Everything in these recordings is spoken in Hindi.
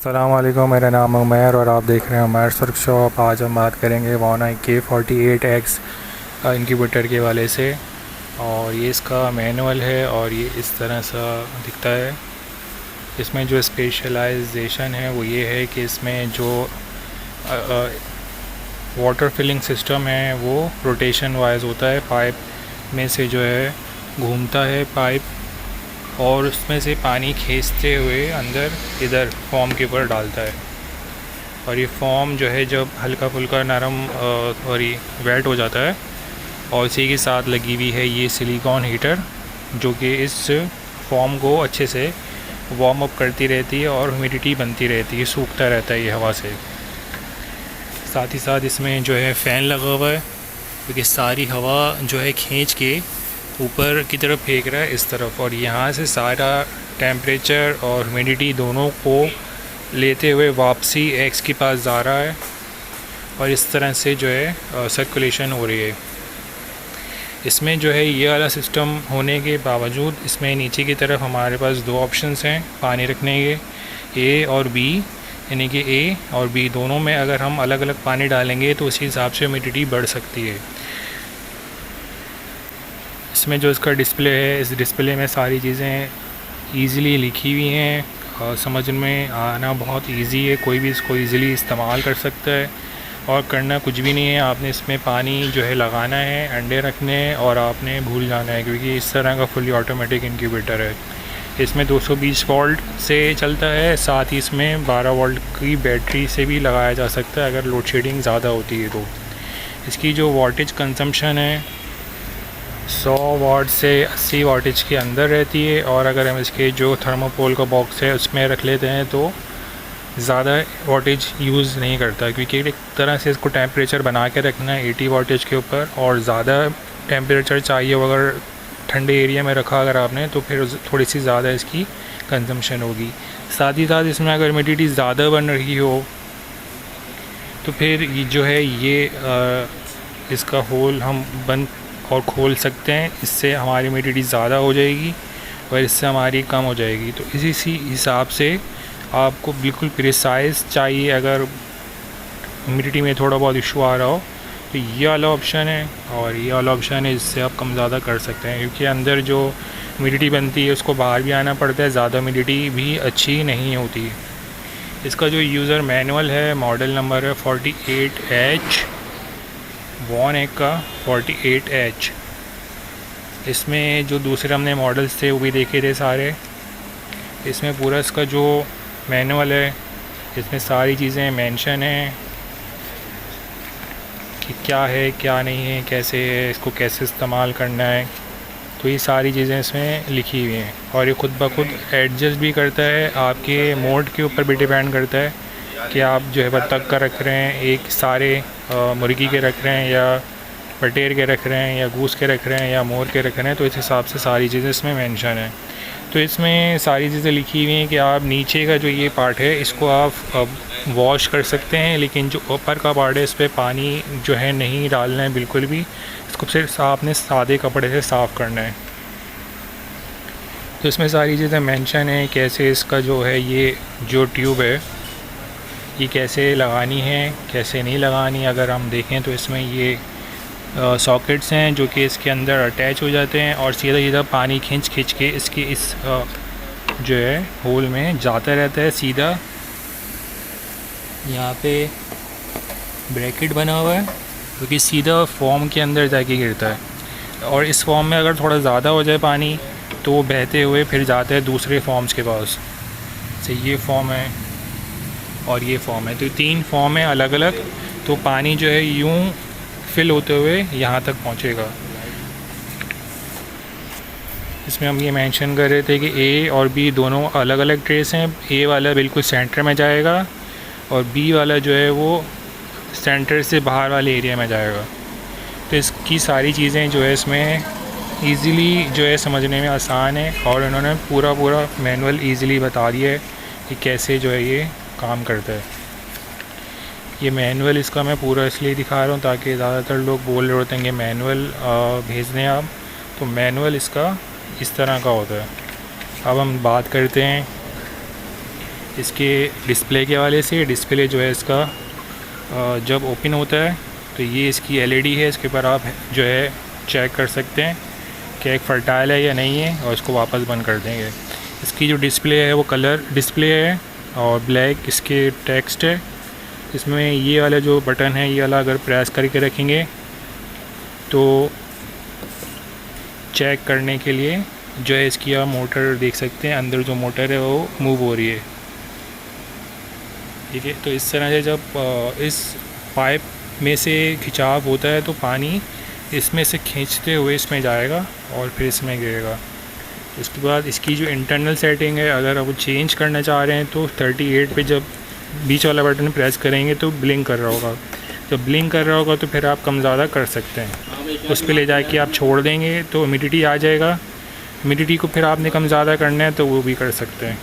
अस्सलाम वालेकुम, मेरा नाम उमैर और आप देख रहे हैं उमैर वर्कशॉप। आज हम बात करेंगे वाना K48X इंक्यूबेटर के वाले से। और ये इसका मैनुअल है और ये इस तरह सा दिखता है। इसमें जो स्पेशलाइजेशन है वो ये है कि इसमें जो वाटर फिलिंग सिस्टम है वो रोटेशन वाइज होता है। पाइप में से जो है घूमता है पाइप और उसमें से पानी खींचते हुए अंदर इधर फॉर्म के ऊपर डालता है। और ये फॉर्म जो है जब हल्का फुल्का नरम और वेट हो जाता है और इसी के साथ लगी हुई है ये सिलिकॉन हीटर जो कि इस फॉर्म को अच्छे से वार्म अप करती रहती है और ह्यूमिडिटी बनती रहती है, सूखता रहता है ये हवा से। साथ ही साथ इसमें जो है फ़ैन लगा हुआ है क्योंकि सारी हवा जो है खींच के ऊपर की तरफ फेंक रहा है इस तरफ, और यहाँ से सारा टेम्परेचर और ह्यूमिडिटी दोनों को लेते हुए वापसी एक्स के पास जा रहा है और इस तरह से जो है सर्कुलेशन हो रही है। इसमें जो है ये वाला सिस्टम होने के बावजूद इसमें नीचे की तरफ हमारे पास दो ऑप्शंस हैं पानी रखने के, ए और बी, यानी कि ए और बी दोनों में अगर हम अलग अलग पानी डालेंगे तो उसी हिसाब से ह्यूमिडिटी बढ़ सकती है। इसमें जो इसका डिस्प्ले है, इस डिस्प्ले में सारी चीज़ें ईज़िली लिखी हुई हैं और समझ में आना बहुत इजी है। कोई भी इसको ईज़िली इस्तेमाल कर सकता है और करना कुछ भी नहीं है। आपने इसमें पानी जो है लगाना है, अंडे रखने हैं और आपने भूल जाना है क्योंकि इस तरह का फुली ऑटोमेटिक इंक्यूबेटर है। इसमें 220 वोल्ट से चलता है, साथ ही इसमें 12 वोल्ट की बैटरी से भी लगाया जा सकता है अगर लोड शेडिंग ज़्यादा होती है तो। इसकी जो वाटेज कंजम्पशन है 100 वाट से 80 वाटेज के अंदर रहती है। और अगर हम इसके जो थर्मोकोल का बॉक्स है उसमें रख लेते हैं तो ज़्यादा वाटेज यूज़ नहीं करता क्योंकि एक तरह से इसको टेम्परेचर बना के रखना है 80 वाटेज के ऊपर, और ज़्यादा टेम्परेचर चाहिए अगर ठंडे एरिया में रखा अगर आपने तो फिर थोड़ी सी ज़्यादा इसकी कंजम्पशन होगी। साथ ही साथ इसमें अगर ह्यूमिडिटी ज़्यादा बन रही हो तो फिर ये जो है ये इसका होल हम बंद और खोल सकते हैं, इससे हमारी ह्यूमिडिटी ज़्यादा हो जाएगी और इससे हमारी कम हो जाएगी। तो इसी हिसाब से आपको बिल्कुल प्रिसाइज चाहिए। अगर ह्यूमिडिटी में थोड़ा बहुत इशू आ रहा हो तो ये वाला ऑप्शन है और ये वाला ऑप्शन है, इससे आप कम ज़्यादा कर सकते हैं क्योंकि अंदर जो ह्यूमिडिटी बनती है उसको बाहर भी आना पड़ता है, ज़्यादा ह्यूमिडिटी भी अच्छी नहीं होती। इसका जो यूज़र मैनुअल है, मॉडल नंबर है 48H वाना का 48H। इसमें जो दूसरे हमने मॉडल्स थे वो भी देखे थे सारे। इसमें पूरा इसका जो मैनुअल है इसमें सारी चीज़ें मेंशन हैं कि क्या है क्या नहीं है, कैसे है, इसको कैसे इस्तेमाल करना है। तो ये सारी चीज़ें इसमें लिखी हुई हैं और ये खुद ब खुद एडजस्ट भी करता है, आपके मोड के ऊपर भी डिपेंड करता है कि आप जो है बत्तख का रख रहे हैं, एक सारे मुर्गी के रख रहे हैं या बटेर के रख रहे हैं या गूस के रख रहे हैं या मोर के रख रहे हैं, तो इस हिसाब से सारी चीज़ें इसमें मेंशन है। तो इसमें सारी चीज़ें लिखी हुई हैं कि आप नीचे का जो ये पार्ट है इसको आप वॉश कर सकते हैं, लेकिन जो ऊपर का पार्ट है इस पर पानी जो है नहीं डालना है बिल्कुल भी। इसको सिर्फ आपने सादे कपड़े से साफ़ करना है। तो इसमें सारी चीज़ें मेंशन है कैसे इसका जो है ये जो ट्यूब है ये कैसे लगानी है कैसे नहीं लगानी। अगर हम देखें तो इसमें ये सॉकेट्स हैं जो कि इसके अंदर अटैच हो जाते हैं और सीधा सीधा पानी खींच के इसके इस जो है होल में जाता रहता है। सीधा यहाँ पे ब्रैकेट बना हुआ है जो कि सीधा फॉर्म के अंदर जाके गिरता है, और इस फॉर्म में अगर थोड़ा ज़्यादा हो जाए पानी तो वो बहते हुए फिर जाता है दूसरे फॉर्म्स के पास। से ये फॉर्म है और ये फॉर्म है, तो 3 फॉर्म है अलग अलग। तो पानी जो है यूँ फिल होते हुए यहाँ तक पहुँचेगा। इसमें हम ये मेंशन कर रहे थे कि ए और बी दोनों अलग अलग ट्रेस हैं। ए वाला बिल्कुल सेंटर में जाएगा और बी वाला जो है वो सेंटर से बाहर वाले एरिया में जाएगा। तो इसकी सारी चीज़ें जो है इसमें ईज़िली जो है समझने में आसान है और इन्होंने पूरा मैनुअल ईज़िली बता दिया है कि कैसे जो है ये काम करता है। ये मैनुअल इसका मैं पूरा इसलिए दिखा रहा हूँ ताकि ज़्यादातर लोग बोल रहे होते हैं कि मैनुअल भेज दें आप, तो मैनुअल इसका इस तरह का होता है। अब हम बात करते हैं इसके डिस्प्ले के हवाले से। डिस्प्ले जो है इसका जब ओपन होता है तो ये इसकी एलईडी है, इसके ऊपर आप जो है चेक कर सकते हैं कि एक फर्टाइल है या नहीं है, और इसको वापस बंद कर देंगे। इसकी जो डिस्प्ले है वो कलर डिस्प्ले है और ब्लैक इसके टेक्स्ट है। इसमें ये वाला जो बटन है ये वाला अगर प्रेस करके रखेंगे तो चेक करने के लिए जो है इसकी आप मोटर देख सकते हैं, अंदर जो मोटर है वो मूव हो रही है। ठीक है, तो इस तरह से जब इस पाइप में से खिंचाव होता है तो पानी इसमें से खींचते हुए इसमें जाएगा और फिर इसमें गिरेगा। उसके बाद इसकी जो इंटरनल सेटिंग है, अगर आप चेंज करना चाह रहे हैं तो 38 पे जब बीच वाला बटन प्रेस करेंगे तो ब्लिंक कर रहा होगा। जब ब्लिंक कर रहा होगा तो फिर आप कम ज़्यादा कर सकते हैं। उस पर ले जाके आप छोड़ देंगे तो ह्यूमिडिटी आ जाएगा। ह्यूमिडिटी को फिर आपने कम ज़्यादा करना है तो वो भी कर सकते हैं।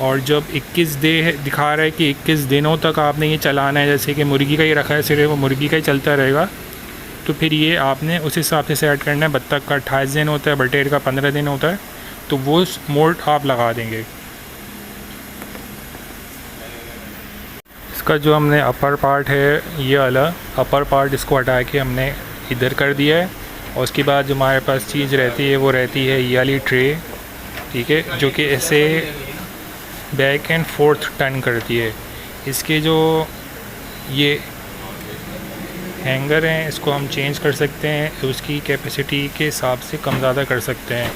और जब 21 डे दिखा रहा है कि 21 दिनों तक आपने ये चलाना है, जैसे कि मुर्गी का ही रखा है सिर्फ, वो मुर्गी का ही चलता रहेगा, तो फिर ये आपने उस हिसाब से सेट करना है। बत्तख का 28 दिन होता है, बटेर का 15 दिन होता है, तो वो मोड आप लगा देंगे। इसका जो हमने अपर पार्ट है ये वाला अपर पार्ट, इसको हटा के हमने इधर कर दिया है। और उसके बाद जो हमारे पास चीज़ रहती है वो रहती है ये वाली ट्रे। ठीक है, जो कि ऐसे बैक एंड फोर्थ टर्न करती है। इसके जो ये हैंगर हैं इसको हम चेंज कर सकते हैं, उसकी कैपेसिटी के हिसाब से कम ज़्यादा कर सकते हैं।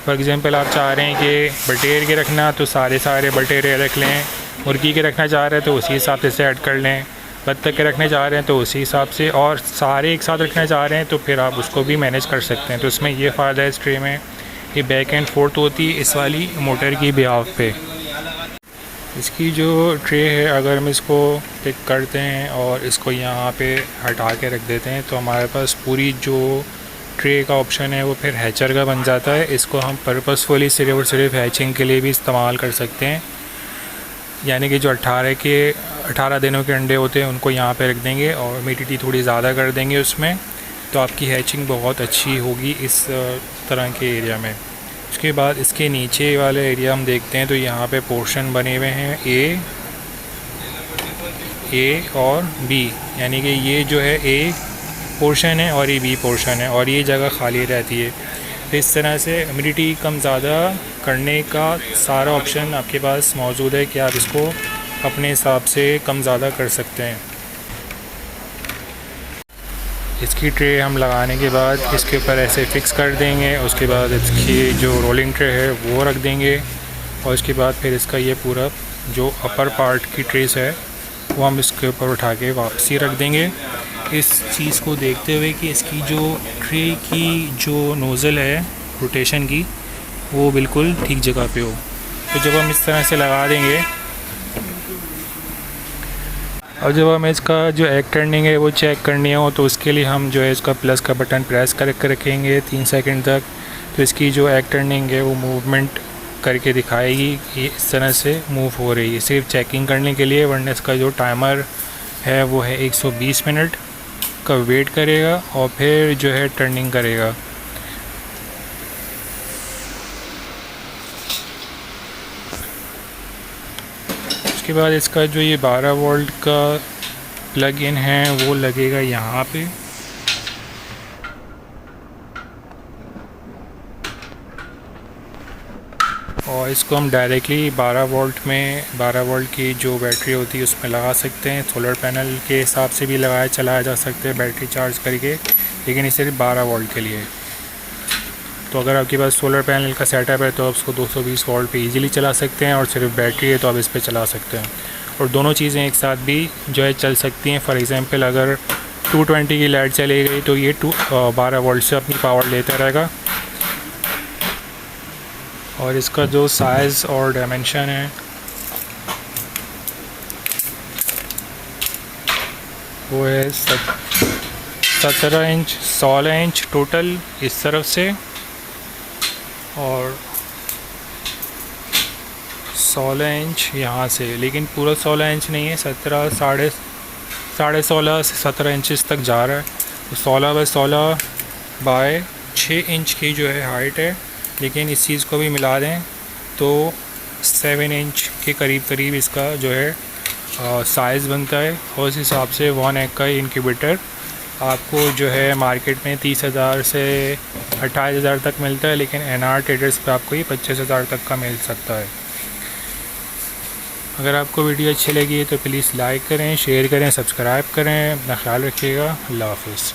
फॉर एग्ज़ाम्पल आप चाह रहे हैं कि बटेर के रखना तो सारे बटेरे रख लें, मुर्गी के रखना चाह रहे हैं तो उसी हिसाब से सेट कर लें, बत्तख के रखने चाह रहे हैं तो उसी हिसाब से, और सारे एक साथ रखना चाह रहे हैं तो फिर आप उसको भी मैनेज कर सकते हैं। तो इसमें ये फ़ायदा है इस ट्रे में, ये बैक एंड फोर्थ होती है इस वाली मोटर की बिहाफ पे। इसकी जो ट्रे है अगर हम इसको पिक करते हैं और इसको यहाँ पे हटा के रख देते हैं तो हमारे पास पूरी जो ट्रे का ऑप्शन है वो फिर हैचर का बन जाता है। इसको हम पर्पसफुली सिर्फ और सिर्फ हैचिंग के लिए भी इस्तेमाल कर सकते हैं। यानी कि जो 18 दिनों के अंडे होते हैं उनको यहाँ पे रख देंगे और ह्यूमिडिटी थोड़ी ज़्यादा कर देंगे उसमें, तो आपकी हैचिंग बहुत अच्छी होगी इस तरह के एरिया में। उसके बाद इसके नीचे वाले एरिया हम देखते हैं तो यहाँ पे पोर्शन बने हुए हैं ए और बी, यानी कि ये जो है ए पोर्शन है और ये बी पोर्शन है और ये जगह खाली रहती है। तो इस तरह से ह्यूमिडिटी कम ज़्यादा करने का सारा ऑप्शन आपके पास मौजूद है कि आप इसको अपने हिसाब से कम ज़्यादा कर सकते हैं। इसकी ट्रे हम लगाने के बाद इसके ऊपर ऐसे फ़िक्स कर देंगे। उसके बाद इसकी जो रोलिंग ट्रे है वो रख देंगे और उसके बाद फिर इसका ये पूरा जो अपर पार्ट की ट्रेस है वो हम इसके ऊपर उठा के वापसी रख देंगे। इस चीज़ को देखते हुए कि इसकी जो ट्रे की जो नोज़ल है रोटेशन की वो बिल्कुल ठीक जगह पे हो। तो जब हम इस तरह से लगा देंगे, और जब हमें इसका जो एग टर्निंग है वो चेक करनी हो तो उसके लिए हम जो है इसका प्लस का बटन प्रेस करके रखेंगे 3 सेकंड तक, तो इसकी जो एग टर्निंग है वो मूवमेंट करके दिखाएगी कि इस तरह से मूव हो रही है। सिर्फ चेकिंग करने के लिए, वरना इसका जो टाइमर है वो है 120 मिनट का वेट करेगा और फिर जो है टर्निंग करेगा। उसके बाद इसका जो ये 12 वोल्ट का प्लग इन है वो लगेगा यहाँ पे, और इसको हम डायरेक्टली 12 वोल्ट की जो बैटरी होती है उसमें लगा सकते हैं। सोलर पैनल के हिसाब से भी चलाया जा सकता है बैटरी चार्ज करके, लेकिन ये सिर्फ 12 वोल्ट के लिए। तो अगर आपके पास सोलर पैनल का सेटअप है तो आप उसको 220 वोल्ट पे इजीली चला सकते हैं, और सिर्फ बैटरी है तो आप इस पे चला सकते हैं। और दोनों चीज़ें एक साथ भी जो है चल सकती हैं। फॉर एग्ज़ाम्पल अगर 220 की लाइट चली गई तो ये 12 वोल्ट से अपनी पावर लेता रहेगा। और इसका जो साइज़ और डायमेंशन है वो है 17 इंच 16 इंच टोटल इस तरफ से, और 16 इंच यहाँ से, लेकिन पूरा 16 इंच नहीं है, 17 साढ़े 16 से 17 इंचज़ तक जा रहा है। तो 16 बाय 16 बाय 6 इंच की जो है हाइट है। लेकिन इस चीज़ को भी मिला दें तो 7 इंच के करीब इसका जो है साइज़ बनता है, और उस हिसाब से 1 एग का इनक्यूबेटर आपको जो है मार्केट में 30,000 से 28,000 तक मिलता है, लेकिन NR ट्रेडर्स पे आपको ये 25,000 तक का मिल सकता है। अगर आपको वीडियो अच्छी लगी है तो प्लीज़ लाइक करें, शेयर करें, सब्सक्राइब करें। अपना ख्याल रखिएगा। अल्लाह हाफ़िज़।